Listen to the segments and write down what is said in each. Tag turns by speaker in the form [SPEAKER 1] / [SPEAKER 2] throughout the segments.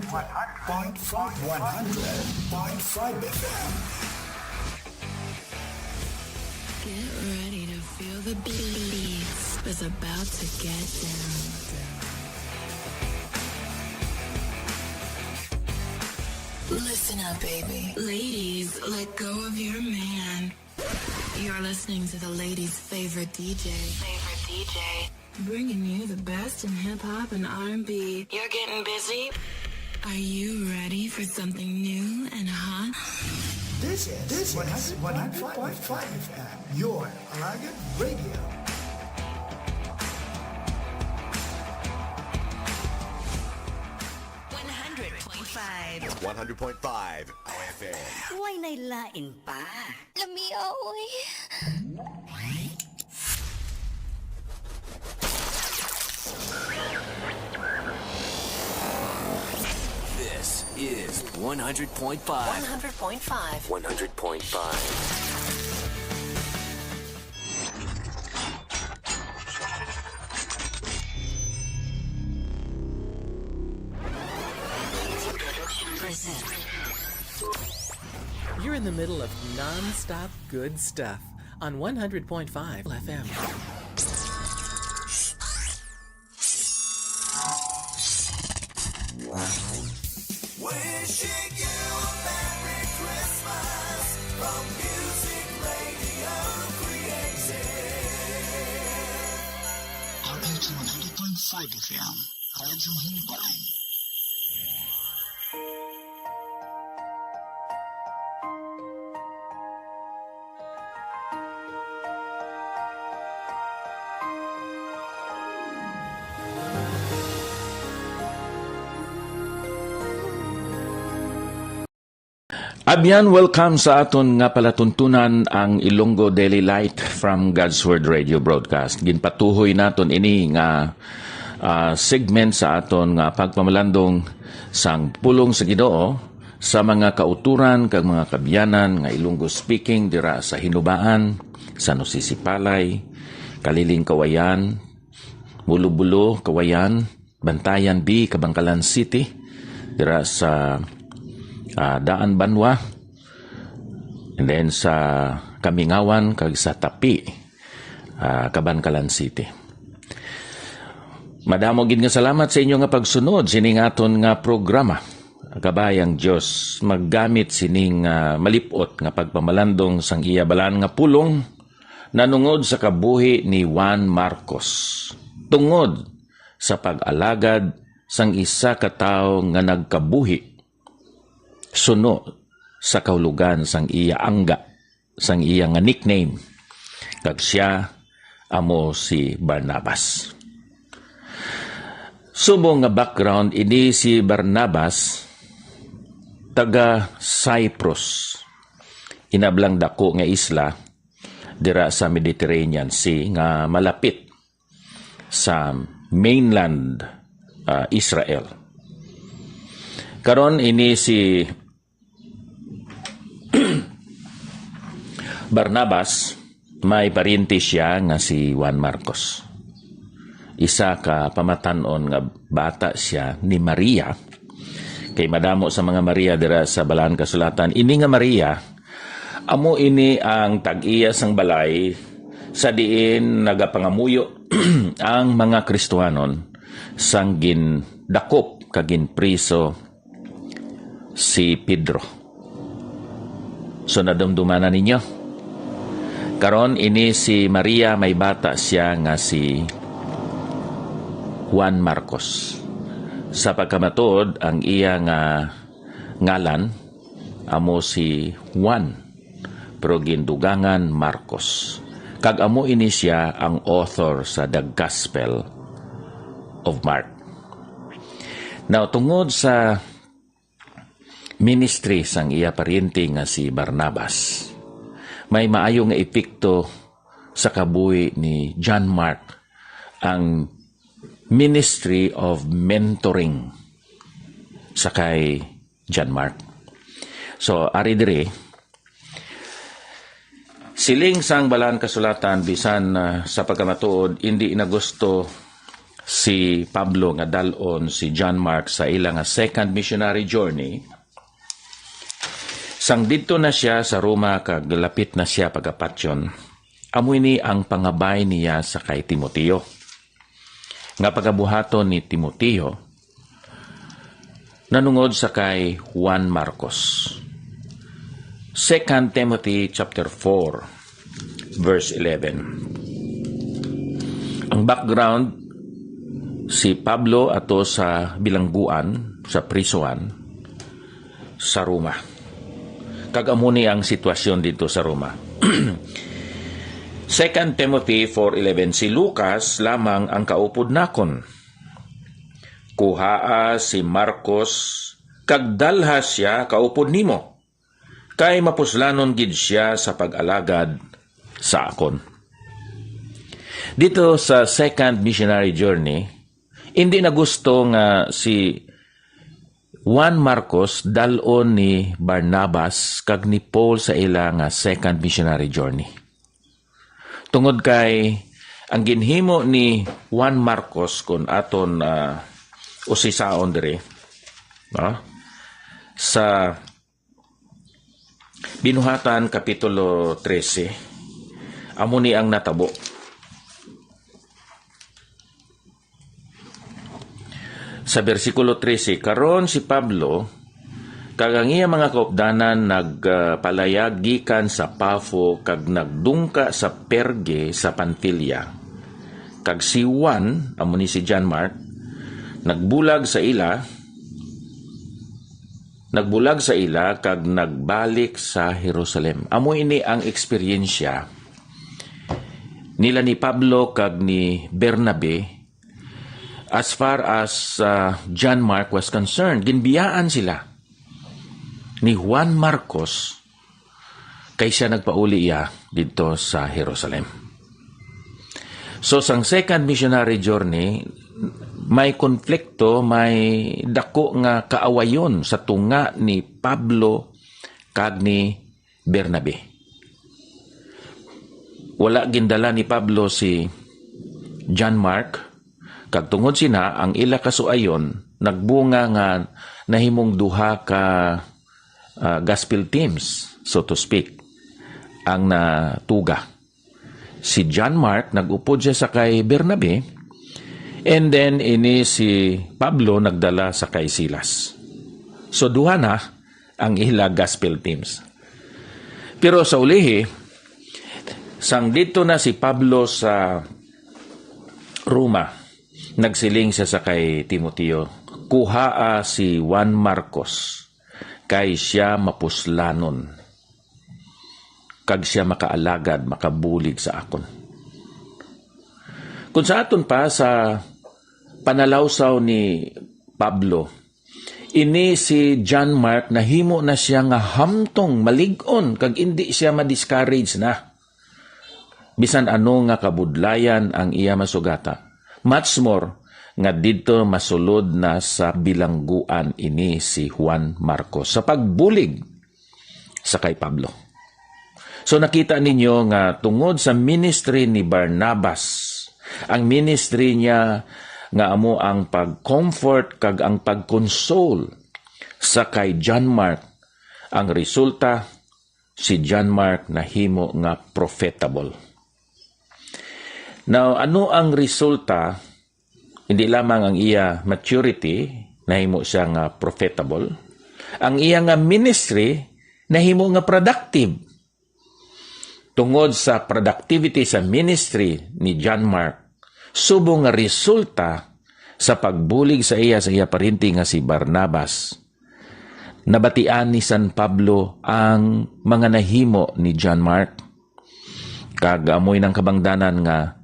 [SPEAKER 1] 100.5 FM.
[SPEAKER 2] Get ready to feel the beats is about to get down. Listen up, baby. Ladies, let go of your man. You're listening to the ladies' favorite DJ. Bringing you the best in hip-hop and R&B. You're getting busy? Are you ready for something new and hot?
[SPEAKER 1] This is 100.5 FM, your Alaga Radio.
[SPEAKER 3] $100.5 FM.
[SPEAKER 4] Huwag nailain pa.
[SPEAKER 5] Lamiaw eh.
[SPEAKER 3] This is 100.5.
[SPEAKER 5] 100.5.
[SPEAKER 3] 100.5.
[SPEAKER 6] You're in the middle of non-stop good stuff on 100.5 FM.
[SPEAKER 7] Wishing you a Merry Christmas from Music Radio Creative.
[SPEAKER 1] RH 100.5 FM, Radyo Humbalang.
[SPEAKER 8] Abyan, welcome sa aton nga palatuntunan ang Ilonggo Daily Light from God's Word Radio Broadcast. Ginpatuhoy naton ini nga segment sa aton nga pagpamalandong sang pulong sa Ginoo sa mga kauturan kag mga kabyanan nga Ilonggo speaking dira sa Hinubaan, San Jose Sipalay, Kaliling Kawayan, Bulubulo Kawayan, Bantayan B, Kabangkalan City, dira sa Daan Banwa, and then sa Kamingawan kag sa Tapi, Kabangkalan City. Madamo gid nga salamat sa inyo nga pagsunod sining aton nga programa. Kabayang Dios maggamit sining malipot nga pagpamalandong sang iya balaan nga pulong nanungod sa kabuhi ni Juan Marcos tungod sa pag-alagad sang isa ka tawo nga nagkabuhi suno sa kahulugan sang iya angga, sang iya nga nickname, kag siya amo si Barnabas. Subong nga background, ini si Barnabas taga Cyprus, inablang dako nga isla dira sa Mediterranean Sea nga malapit sa mainland Israel. Karon ini si Barnabas, may parinti siya nga si Juan Marcos. Isa ka pamatanon nga bata siya ni Maria. Kay madamo sa mga Maria dira sa Balaan Kasulatan. Ini nga Maria, amo ini ang tag-iya sang balay sa diin nagapangamuyo ang mga Kristiyanon sang gindakop kagin priso si Pedro. So nadumdumanan ninyo. Karon ini si Maria, may bata siya nga si Juan Marcos. Sa pagkamatod, ang iya nga ngalan amo si Juan, pero gindugangan Marcos. Kag amo ini siya ang author sa The Gospel of Mark. Now, tungod sa ministry sang iya pariente nga si Barnabas, may maayo nga epekto sa kabuhi ni John Mark ang ministry of mentoring sa kay John Mark. So, ari dire, siling sang Balaan Kasulatan bisan sa pagkamatuod, hindi na gusto si Pablo nga dalon si John Mark sa ilang second missionary journey, sang dito na siya sa Roma kag lapit na siya pagapatyon, amoy ni ang pangabay niya sa kay Timoteo. Nga pagabuhaton ni Timoteo, nanungod sa kay Juan Marcos. 2 Timothy chapter 4, verse 11. Ang background, si Pablo ato sa bilangguan, sa prisuan, sa Roma. Kagamuni ang sitwasyon dito sa Roma. 2 Timothy 4:11, si Lucas lamang ang kaupod nakon. Kuhaa si Marcos, kag dalha siya kaupod nimo. Kay mapuslanon gid siya sa pag-alagad sa akon. Dito sa second missionary journey, hindi na gusto nga si Juan Marcos dalon ni Barnabas kag ni Paul sa ila nga second missionary journey. Tungod kay ang ginhimo ni Juan Marcos kun aton usisaon dire, no? Sa Binuhatan Kapitulo 13, amo ni ang natabo. Sa versikulo 13, karon si Pablo kag ang iya mga kaupdanan nagpalayag gikan sa Pafo kag nagdungka sa Perge sa Panfilia. Kag si Juan, amo ni si John Mark, nagbulag sa ila kag nagbalik sa Jerusalem. Amo ini ang eksperyensya nila ni Pablo kag ni Bernabe as far as John Mark was concerned. Ginbiyaan sila ni Juan Marcos kay siya nagpauli iya dito sa Jerusalem. So sang second missionary journey, may konflikto, may dako nga kaawayon sa tunga ni Pablo kag ni Bernabe. Wala gindala ni Pablo si John Mark, kag tungod sina ang ila kasuayon nagbunga nga nahimong duha ka gospel teams, so to speak, ang natuga. Si John Mark nag-upod siya sa kay Bernabe, and then ini si Pablo nagdala sa kay Silas. So duha na ang ila gospel teams. Pero sa ulihi, sang dito na si Pablo sa Roma, nagsiling siya sa kay Timoteo, kuhaa si Juan Marcos kay siya mapuslanon kag siya makaalagad, makabulig sa akon. Kung sa aton pa sa panalawsaw ni Pablo, ini si John Mark nahimo na siya nga hamtong malig-on kag hindi siya ma-discourage na bisan ano nga kabudlayan ang iya masugata. Much more nga dito masulod na sa bilangguan ini si Juan Marcos sa pagbulig sa kay Pablo. So nakita ninyo nga tungod sa ministry ni Barnabas, ang ministry niya nga amo ang pag-comfort kag ang pag-console sa kay John Mark, ang resulta si John Mark nahimo nga profitable. Now, ano ang resulta? Hindi lamang ang iya maturity, nahimo siya nga profitable. Ang iya nga ministry, nahimo nga productive. Tungod sa productivity sa ministry ni John Mark, subong nga resulta sa pagbulig sa iya parinti nga si Barnabas. Nabatian ni San Pablo ang mga nahimo ni John Mark. Kagamoy ng kabangdanan nga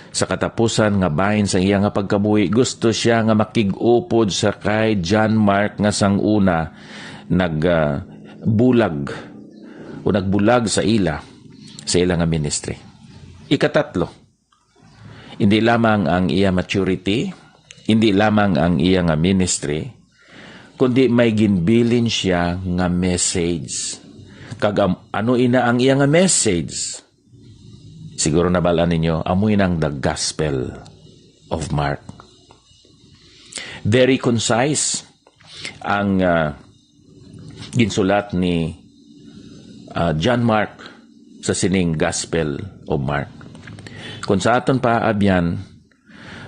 [SPEAKER 8] sa katapusan nga bahin sa iya nga pagkabuhi, gusto siya nga makig-upod sa kay John Mark nga sang una nagbulag sa ila nga ministry. Ikatatlo, hindi lamang ang iya maturity, hindi lamang ang iya nga ministry, kundi may ginbilin siya nga message. Ano ina ang iya nga message? Siguro nabalaan ninyo, amoy ng the Gospel of Mark. Very concise ang ginsulat ni John Mark sa sining Gospel of Mark. Kung sa aton pa abyan,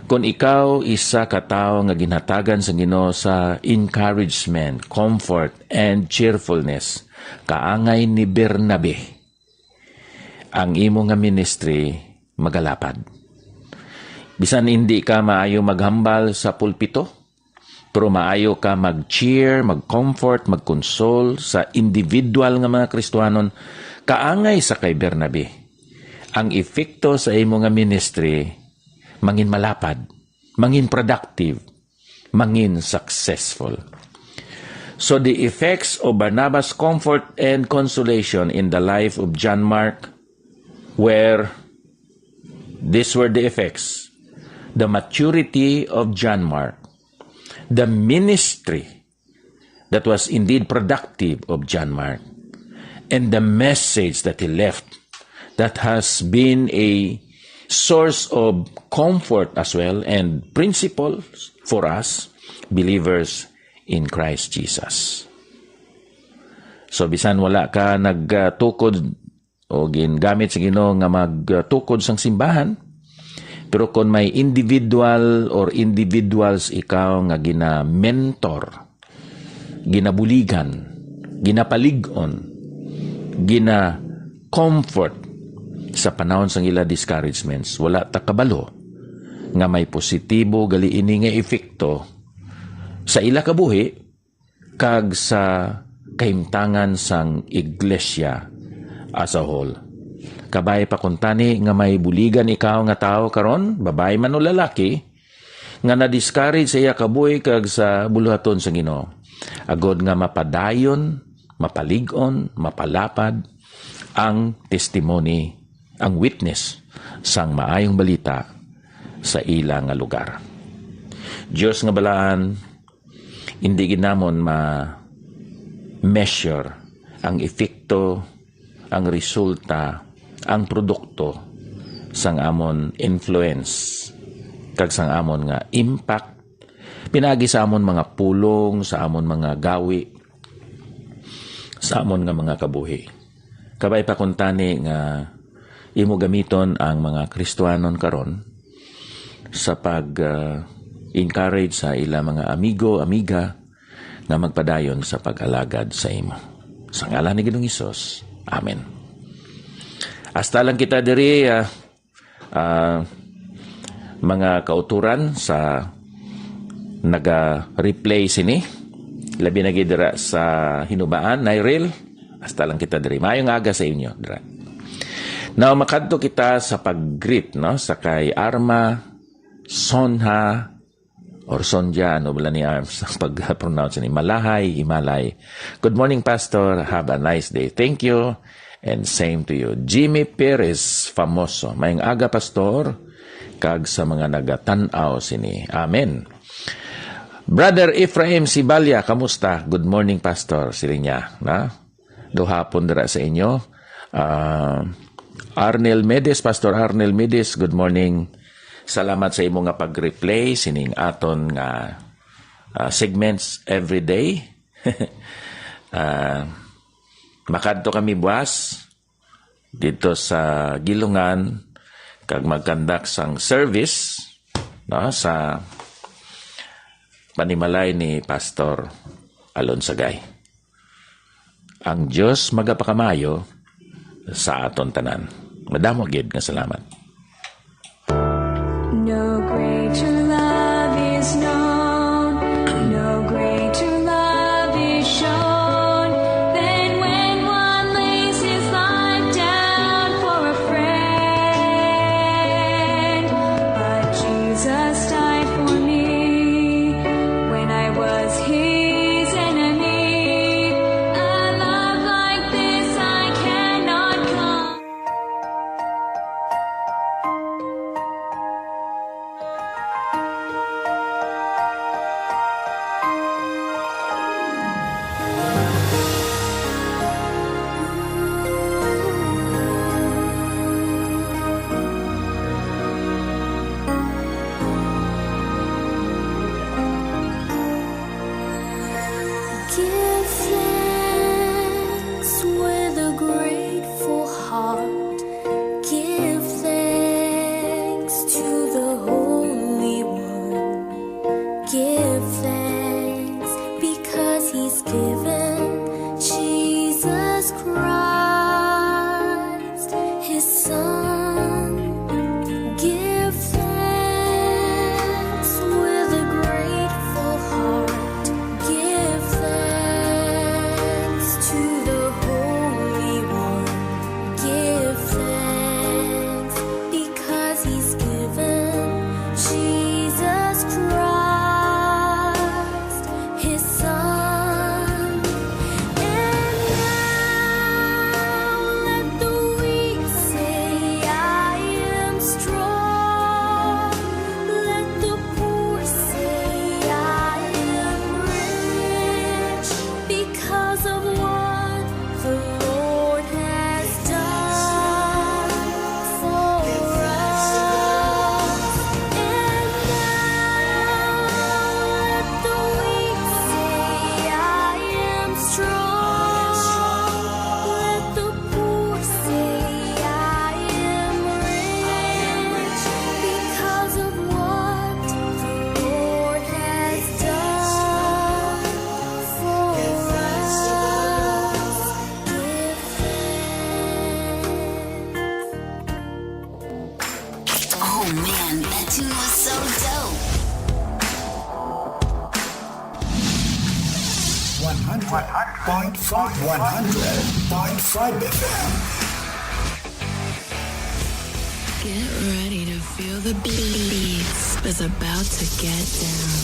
[SPEAKER 8] kung ikaw isa ka tawo nga ginhatagan sa Ginoo sa encouragement, comfort, and cheerfulness, kaangay ni Bernabe, ang imo nga ministry magalapad. Bisan hindi ka maayo maghambal sa pulpito, pero maayo ka mag-cheer, mag-comfort, mag-console sa individual nga mga Kristiyanon, kaangay sa kay Bernabe. Ang epekto sa imo nga ministry mangin malapad, mangin productive, mangin successful. So the effects of Barnabas' comfort and consolation in the life of John Mark these were the effects. The maturity of John Mark, the ministry that was indeed productive of John Mark, and the message that he left that has been a source of comfort as well and principles for us believers in Christ Jesus. So bisan wala ka nagtukod o gingamit sa Ginoo nga magtukod sang simbahan, pero kung may individual or individuals ikaw nga gina-mentor, ginabuligan, ginapalig-on, gina-comfort sa panahon sang ila discouragements, wala ta kabalo nga may positibo gali ini nga epekto sa ila kabuhi kag sa kahimtangan sang iglesia as a whole. Kabay pa kuntani nga may buligan ikaw nga tao karon, babae man o lalaki, nga na-discourage sa iya kabuhi kag sa buluhaton sa Ginoo. Agod nga mapadayon, mapalig-on, mapalapad ang testimony, ang witness sang maayong balita sa ila nga lugar. Diyos nga balaan, hindi ginamon ma-measure ang epekto, ang resulta, ang produkto sang amon influence kag sang amon nga impact pinagi sa amon mga pulong, sa amon mga gawi, sa amon nga mga kabuhi. Kabay pa kuntani nga imo gamiton ang mga Kristiyanon karon sa pag-encourage sa ila mga amigo, amiga na magpadayon sa pag-alagad sa imo. Sa ngalan ni Ginoong Hesus. Amen. Hasta lang kita diri mga kauturan sa naga-replay sini. Labi na gidira sa hinubaan, Nairil. Hasta lang kita diri. Mayong aga sa inyo, dira. Now, makadto kita sa pag-greet, no? Sa kay Arma, Sonha, or Sonja, ano bala ni Arms, pag-pronounce ni Malahay, Himalay. Good morning, Pastor. Have a nice day. Thank you. And same to you. Jimmy Perez, famoso. Mayang aga, Pastor, kag sa mga nagatanaw sini. Amen. Brother Ephraim Sibalya, kamusta? Good morning, Pastor. Sili niya, na? Duhapon dira sa inyo. Arnel Medes, Pastor Arnel Medes, good morning. Salamat sa imo nga pag-replay sining aton nga segments every day. Makadto kami buwas dito sa Gilungan kag magkandak sang service, no, sa panimalay ni Pastor Alonsagay. Ang Diyos magapakamayo sa aton tanan. Madamo gid nga salamat.
[SPEAKER 9] No greater love is known, no greater love is shown, than when one lays his life down for a friend. But Jesus died for me when I was his enemy. A love like this I cannot come. Jesus Christ, His Son. And now let the weak say, I am strong. Let the poor say, I am rich, because of what the Lord has done for us. And now let the weak say, I am strong. Let the poor say, I am rich, because of what the Lord has done for us.
[SPEAKER 2] Oh man, that tune was so dope.
[SPEAKER 1] 100.5 FM.
[SPEAKER 2] Get ready to feel the beats is about to get down.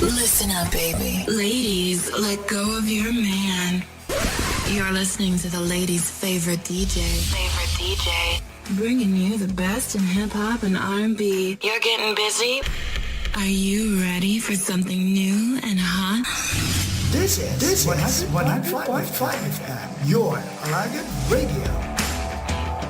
[SPEAKER 2] Listen up, baby. Ladies, let go of your man. You're listening to the ladies' favorite DJ. Bringing you the best in hip-hop and R&B. You're getting busy? Are you ready for something new and hot?
[SPEAKER 1] This is 100.5 FM, your Alaga Radio.